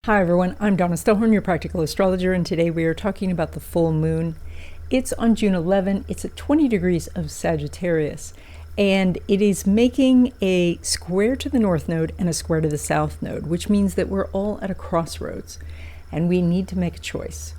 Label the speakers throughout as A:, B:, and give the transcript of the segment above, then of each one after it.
A: Hi everyone, I'm Donna Stellhorn, your practical astrologer, and today we are talking about the full moon. It's on June 11, it's at 20 degrees of Sagittarius, and it is making a square to the north node and a square to the south node, which means that we're all at a crossroads, and we need to make a choice.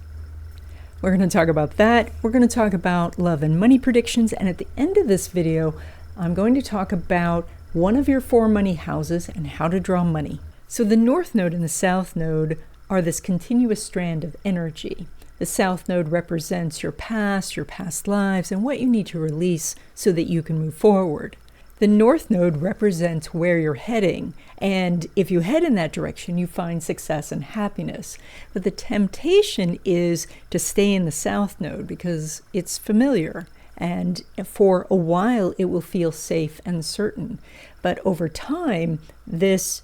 A: We're going to talk about that. We're going to talk about love and money predictions, and at the end of this video, I'm going to talk about one of your 4 money houses and how to draw money. So the north node and the south node are this continuous strand of energy. The south node represents your past lives, and what you need to release so that you can move forward. The north node represents where you're heading, and if you head in that direction, you find success and happiness. But the temptation is to stay in the south node because it's familiar, and for a while it will feel safe and certain. But over time, this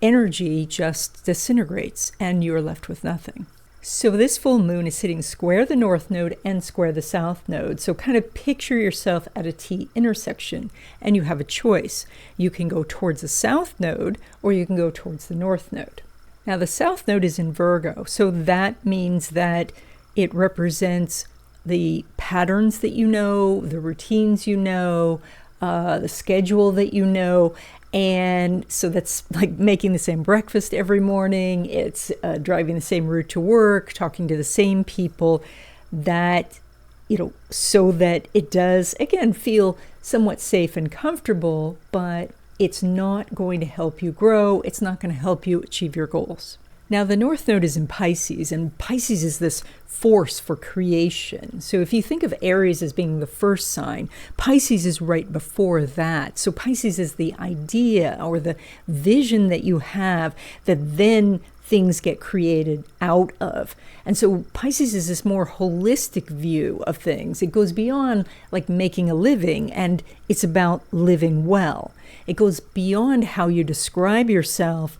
A: energy just disintegrates and you're left with nothing. So this full moon is sitting square the north node and square the south node. So kind of picture yourself at a T intersection and you have a choice. You can go towards the south node or you can go towards the north node. Now the south node is in Virgo, so that means that it represents the patterns that you know, the routines you know, the schedule that you know. And so that's like making the same breakfast every morning. It's driving the same route to work, talking to the same people, that, so that it does, again, feel somewhat safe and comfortable, but it's not going to help you grow. It's not going to help you achieve your goals. Now, the north node is in Pisces, and Pisces is this force for creation. So if you think of Aries as being the first sign, Pisces is right before that. So Pisces is the idea or the vision that you have that then things get created out of. And so Pisces is this more holistic view of things. It goes beyond like making a living, and it's about living well. It goes beyond how you describe yourself,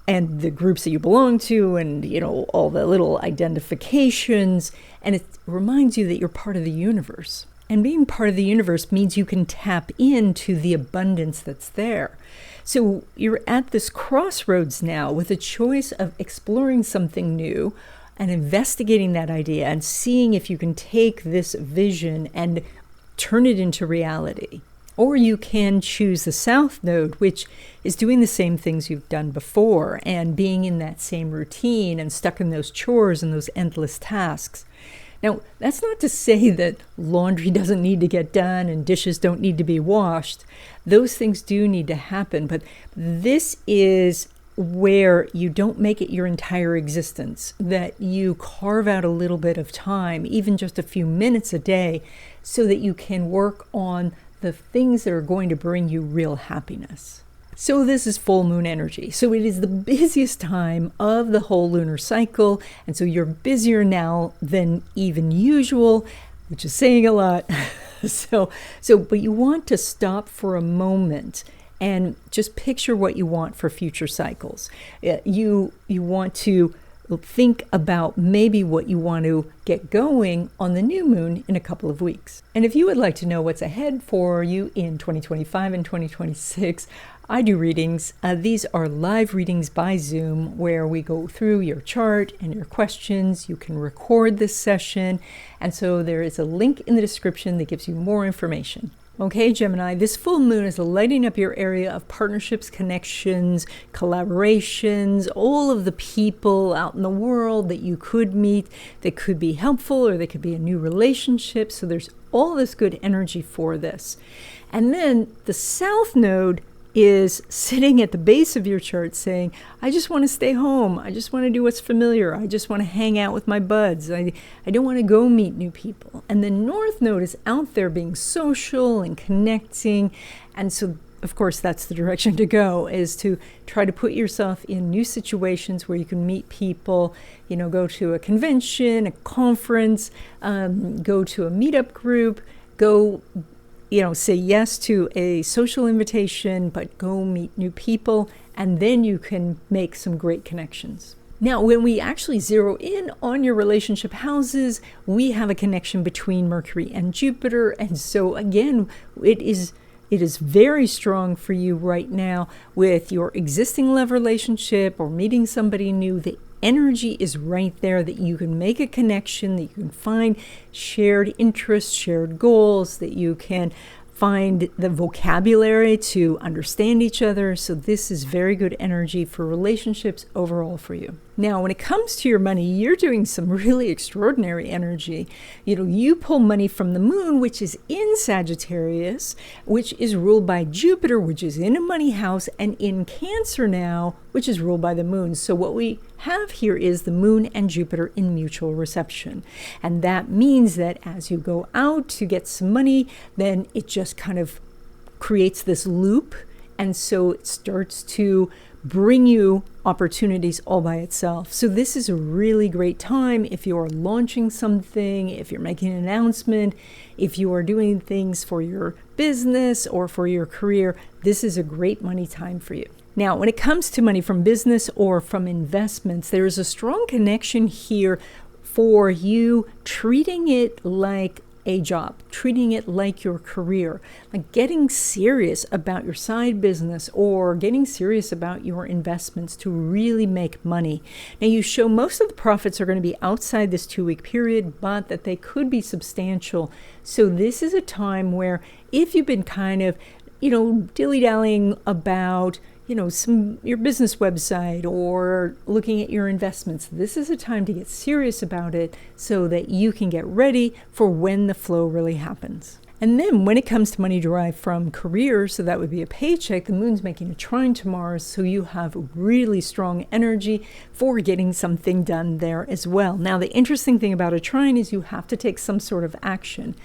A: and the groups that you belong to, and all the little identifications, and it reminds you that you're part of the universe. And being part of the universe means you can tap into the abundance that's there. So you're at this crossroads now with a choice of exploring something new and investigating that idea and seeing if you can take this vision and turn it into reality. Or you can choose the south node, which is doing the same things you've done before and being in that same routine and stuck in those chores and those endless tasks. Now, that's not to say that laundry doesn't need to get done and dishes don't need to be washed. Those things do need to happen, but this is where you don't make it your entire existence, that you carve out a little bit of time, even just a few minutes a day, so that you can work on the things that are going to bring you real happiness. So this is full moon energy. So it is the busiest time of the whole lunar cycle. And so you're busier now than even usual, which is saying a lot. But you want to stop for a moment and just picture what you want for future cycles. You want to think about maybe what you want to get going on the new moon in a couple of weeks. And if you would like to know what's ahead for you in 2025 and 2026, I do readings. These are live readings by Zoom where we go through your chart and your questions. You can record this session. And so there is a link in the description that gives you more information. Okay, Gemini, this full moon is lighting up your area of partnerships, connections, collaborations, all of the people out in the world that you could meet that could be helpful, or they could be a new relationship. So there's all this good energy for this. And then the south node is sitting at the base of your chart saying, I just want to stay home. I just want to do what's familiar. I just want to hang out with my buds. I don't want to go meet new people. And the north node is out there being social and connecting. And so, of course, that's the direction to go, is to try to put yourself in new situations where you can meet people, go to a convention, a conference, go to a meetup group, go say yes to a social invitation, but go meet new people, and then you can make some great connections. Now, when we actually zero in on your relationship houses, we have a connection between Mercury and Jupiter. And so again, it is It is very strong for you right now with your existing love relationship or meeting somebody new. The energy is right there that you can make a connection, that you can find shared interests, shared goals, that you can find the vocabulary to understand each other. So this is very good energy for relationships overall for you. Now, when it comes to your money, you're doing some really extraordinary energy. You pull money from the moon, which is in Sagittarius, which is ruled by Jupiter, which is in a money house, and in Cancer now, which is ruled by the moon. So what we have here is the moon and Jupiter in mutual reception. And that means that as you go out to get some money, then it just kind of creates this loop. And so it starts to bring you opportunities all by itself. So this is a really great time if you're launching something, if you're making an announcement, if you are doing things for your business or for your career. This is a great money time for you. Now, when it comes to money from business or from investments, there is a strong connection here for you treating it like a job, treating it like your career, like getting serious about your side business or getting serious about your investments to really make money. Now, you show most of the profits are going to be outside this 2-week period, but that they could be substantial. So this is a time where if you've been kind of, dilly-dallying about your business website or looking at your investments, this is a time to get serious about it so that you can get ready for when the flow really happens. And then when it comes to money derived from career, so that would be a paycheck, the moon's making a trine to Mars, so you have really strong energy for getting something done there as well. Now, the interesting thing about a trine is you have to take some sort of action.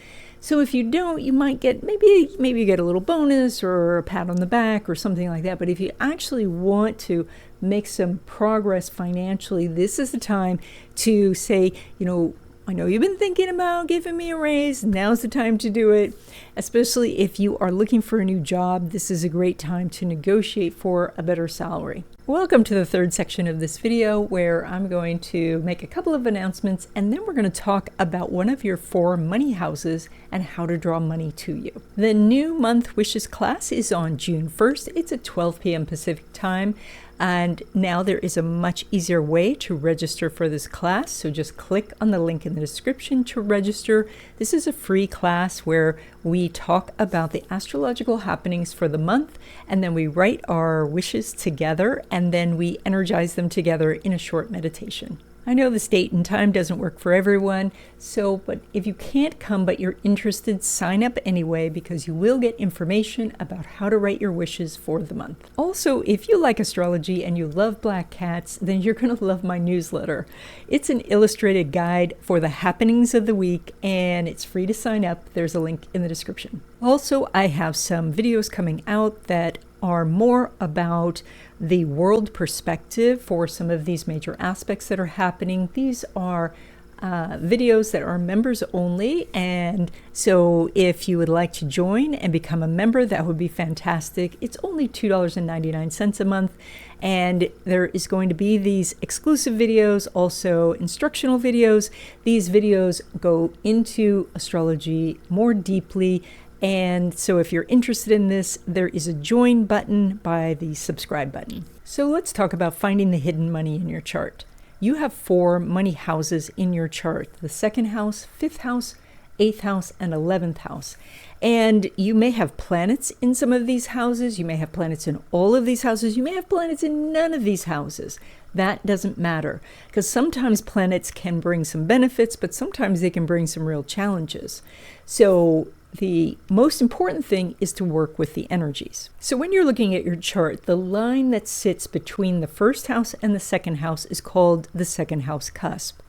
A: So if you don't, you might get, maybe you get a little bonus or a pat on the back or something like that. But if you actually want to make some progress financially, this is the time to say, I know you've been thinking about giving me a raise. Now's the time to do it. Especially if you are looking for a new job, this is a great time to negotiate for a better salary. Welcome to the third section of this video where I'm going to make a couple of announcements and then we're going to talk about one of your 4 money houses and how to draw money to you. The new month wishes class is on June 1st. It's at 12 p.m. Pacific time. And now there is a much easier way to register for this class. So just click on the link in the description to register. This is a free class where we talk about the astrological happenings for the month, and then we write our wishes together, and then we energize them together in a short meditation. I know this date and time doesn't work for everyone, but if you can't come but you're interested, sign up anyway because you will get information about how to write your wishes for the month. Also, if you like astrology and you love black cats, then you're going to love my newsletter. It's an illustrated guide for the happenings of the week and it's free to sign up. There's a link in the description. Also, I have some videos coming out that are more about the world perspective for some of these major aspects that are happening. These are videos that are members only, and so if you would like to join and become a member, that would be fantastic. It's only $2.99 a month, and there is going to be these exclusive videos, also instructional videos. These videos go into astrology more deeply. And so if you're interested in this, there is a join button by the subscribe button. So let's talk about finding the hidden money in your chart. You have 4 money houses in your chart: the 2nd house, 5th house, 8th house, and 11th house. And you may have planets in some of these houses. You may have planets in all of these houses. You may have planets in none of these houses. That doesn't matter, because sometimes planets can bring some benefits, but sometimes they can bring some real challenges. So the most important thing is to work with the energies. So when you're looking at your chart, the line that sits between the 1st house and the 2nd house is called the 2nd house cusp.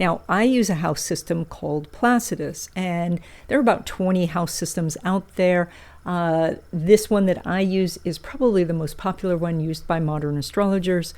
A: Now, I use a house system called Placidus, and there are about 20 house systems out there. This one that I use is probably the most popular one used by modern astrologers,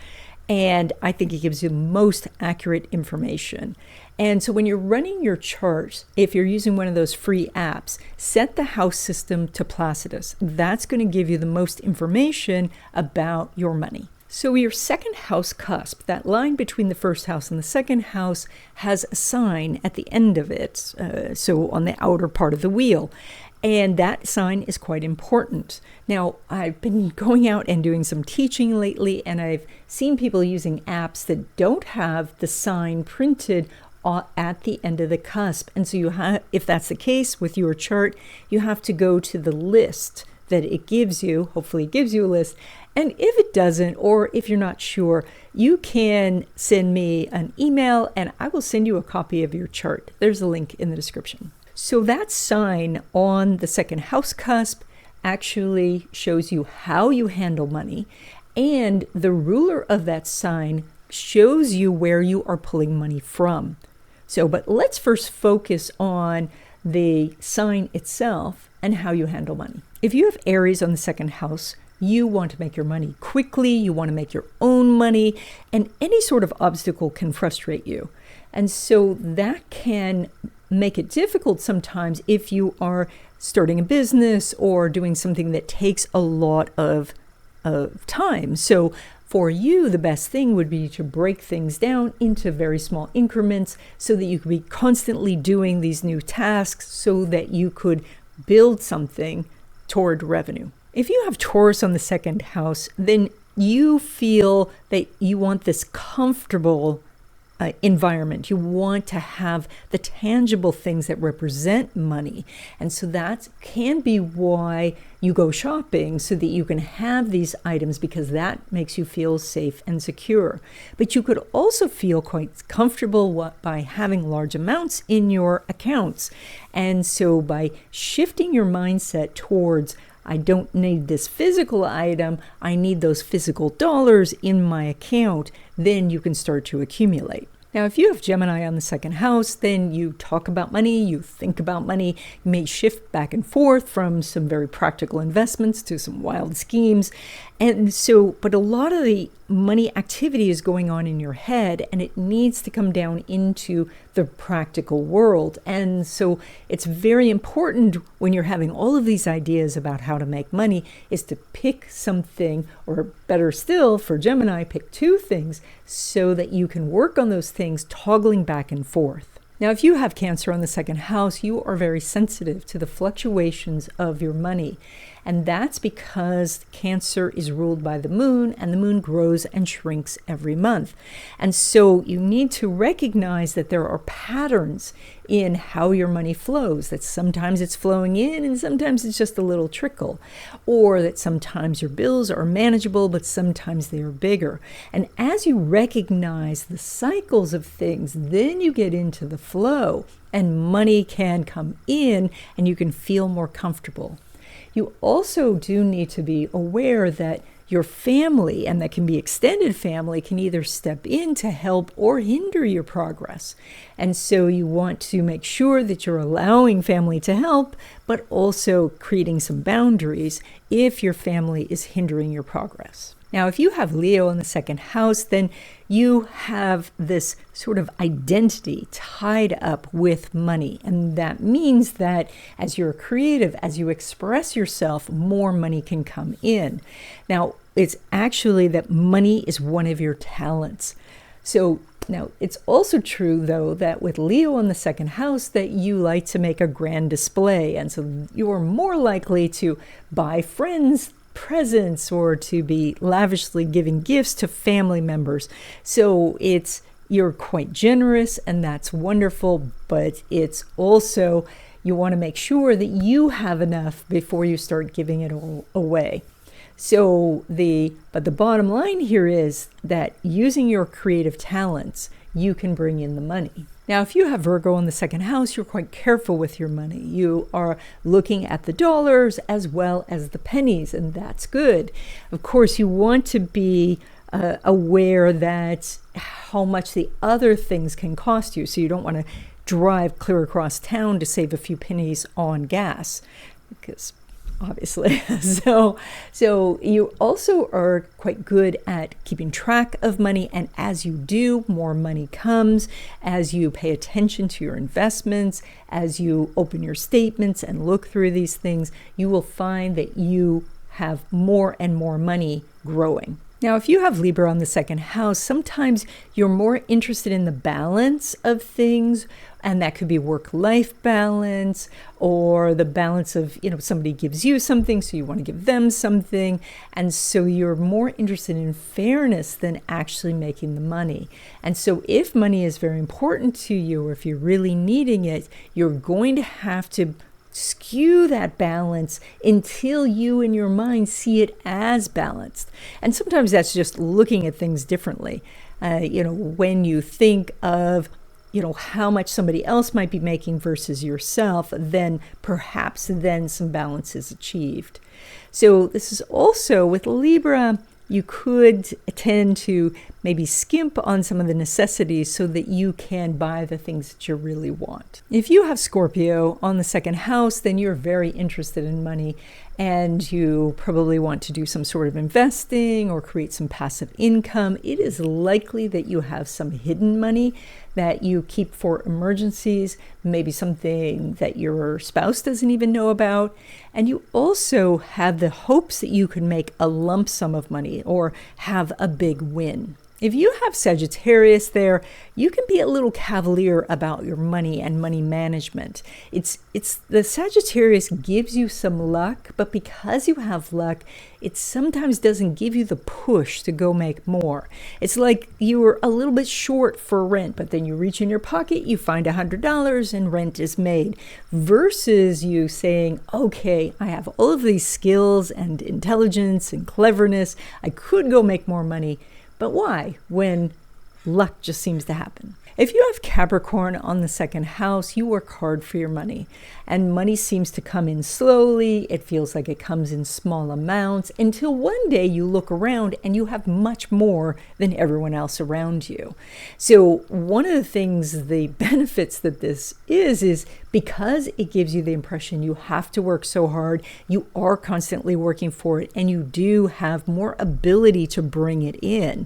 A: and I think it gives you the most accurate information. And so when you're running your chart, if you're using one of those free apps, set the house system to Placidus. That's going to give you the most information about your money. So your 2nd house cusp, that line between the 1st house and the 2nd house, has a sign at the end of it, so on the outer part of the wheel. And that sign is quite important. Now, I've been going out and doing some teaching lately, and I've seen people using apps that don't have the sign printed at the end of the cusp. And so if that's the case with your chart, you have to go to the list that it gives you. Hopefully it gives you a list. And if it doesn't, or if you're not sure, you can send me an email and I will send you a copy of your chart. There's a link in the description. So that sign on the second house cusp actually shows you how you handle money, and the ruler of that sign shows you where you are pulling money from. But let's first focus on the sign itself and how you handle money. If you have Aries on the second house, you want to make your money quickly, you want to make your own money, and any sort of obstacle can frustrate you. And so that can make it difficult sometimes if you are starting a business or doing something that takes a lot of time. So for you, the best thing would be to break things down into very small increments so that you could be constantly doing these new tasks so that you could build something toward revenue. If you have Taurus on the second house, then you feel that you want this comfortable environment. You want to have the tangible things that represent money. And so that can be why you go shopping, so that you can have these items, because that makes you feel safe and secure. But you could also feel quite comfortable by having large amounts in your accounts. And so by shifting your mindset towards, I don't need this physical item, I need those physical dollars in my account, then you can start to accumulate. Now, if you have Gemini on the second house, then you talk about money, you think about money, you may shift back and forth from some very practical investments to some wild schemes. And so, but a lot of the money activity is going on in your head, and it needs to come down into the practical world. And so it's very important when you're having all of these ideas about how to make money is to pick something, or better still for Gemini, pick two things so that you can work on those things, toggling back and forth. Now, if you have Cancer on the second house, you are very sensitive to the fluctuations of your money. And that's because Cancer is ruled by the moon, and the moon grows and shrinks every month. And so you need to recognize that there are patterns in how your money flows, that sometimes it's flowing in and sometimes it's just a little trickle, or that sometimes your bills are manageable, but sometimes they are bigger. And as you recognize the cycles of things, then you get into the flow and money can come in and you can feel more comfortable. You also do need to be aware that your family, and that can be extended family, can either step in to help or hinder your progress. And so you want to make sure that you're allowing family to help, but also creating some boundaries if your family is hindering your progress. Now, if you have Leo in the second house, then you have this sort of identity tied up with money. And that means that as you're creative, as you express yourself, more money can come in. Now, it's actually that money is one of your talents. So now, it's also true, though, that with Leo in the second house, that you like to make a grand display. And so you are more likely to buy friends presents or to be lavishly giving gifts to family members. So you're quite generous, and that's wonderful, but it's also, you want to make sure that you have enough before you start giving it all away. But the bottom line here is that using your creative talents, you can bring in the money. Now, if you have Virgo in the second house, you're quite careful with your money. You are looking at the dollars as well as the pennies, and that's good. Of course, you want to be aware that how much the other things can cost you. So you don't want to drive clear across town to save a few pennies on gas, because obviously. So you also are quite good at keeping track of money. And as you do, more money comes. As you pay attention to your investments, as you open your statements and look through these things, you will find that you have more and more money growing. Now, if you have Libra on the second house, sometimes you're more interested in the balance of things, and that could be work-life balance or the balance of, somebody gives you something, so you want to give them something. And so you're more interested in fairness than actually making the money. And so if money is very important to you, or if you're really needing it, you're going to have to skew that balance until you in your mind see it as balanced. And sometimes that's just looking at things differently. When you think of how much somebody else might be making versus yourself, then perhaps some balance is achieved. So this is also with Libra, you could tend to maybe skimp on some of the necessities so that you can buy the things that you really want. If you have Scorpio on the second house, then you're very interested in money, and you probably want to do some sort of investing or create some passive income. It is likely that you have some hidden money that you keep for emergencies, maybe something that your spouse doesn't even know about. And you also have the hopes that you can make a lump sum of money or have a big win. If you have Sagittarius there, you can be a little cavalier about your money and money management. It's the Sagittarius gives you some luck, but because you have luck, it sometimes doesn't give you the push to go make more. It's like you were a little bit short for rent, but then you reach in your pocket, you find $100 and rent is made, versus you saying, okay, I have all of these skills and intelligence and cleverness. I could go make more money. But why, when luck just seems to happen? If you have Capricorn on the second house, you work hard for your money, and money seems to come in slowly. It feels like it comes in small amounts until one day you look around and you have much more than everyone else around you. So one of the things, the benefits that this is because it gives you the impression you have to work so hard, you are constantly working for it, and you do have more ability to bring it in.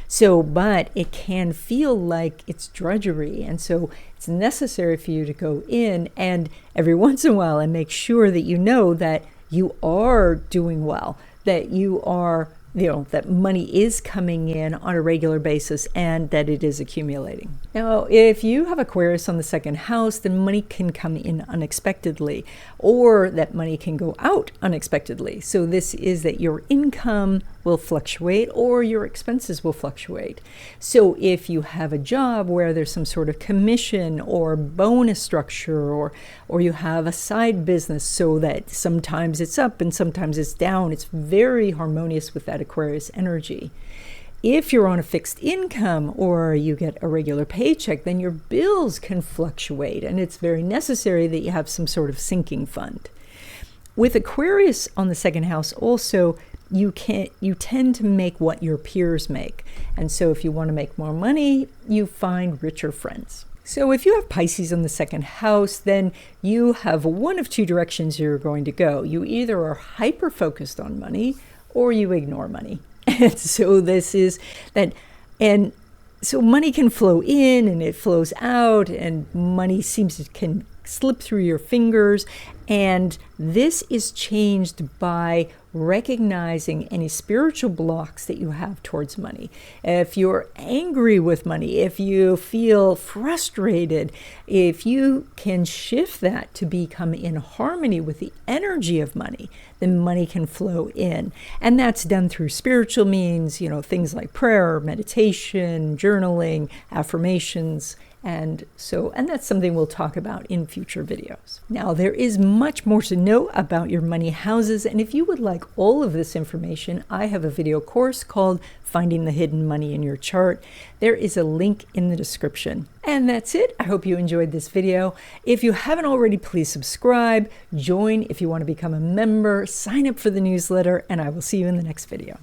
A: So, but it can feel like it's drudgery. And so it's necessary for you to go in and every once in a while and make sure that you know that you are doing well, that you are, that money is coming in on a regular basis and that it is accumulating. Now, if you have Aquarius on the second house, then money can come in unexpectedly, or that money can go out unexpectedly. So this is that your income will fluctuate or your expenses will fluctuate. So if you have a job where there's some sort of commission or bonus structure, or you have a side business so that sometimes it's up and sometimes it's down, it's very harmonious with that Aquarius energy. If you're on a fixed income or you get a regular paycheck, then your bills can fluctuate, and it's very necessary that you have some sort of sinking fund. With Aquarius on the second house also, you tend to make what your peers make. And so if you want to make more money, you find richer friends. So if you have Pisces in the second house, then you have one of two directions you're going to go. You either are hyper-focused on money or you ignore money. And so this is that, and so money can flow in and it flows out, and money can slip through your fingers. And this is changed by recognizing any spiritual blocks that you have towards money. If you're angry with money, if you feel frustrated, if you can shift that to become in harmony with the energy of money, then money can flow in. And that's done through spiritual means, things like prayer, meditation, journaling, affirmations. And that's something we'll talk about in future videos. Now, there is much more to know about your money houses. And if you would like all of this information, I have a video course called Finding the Hidden Money in Your Chart. There is a link in the description. And that's it. I hope you enjoyed this video. If you haven't already, please subscribe, join if you want to become a member, sign up for the newsletter, and I will see you in the next video.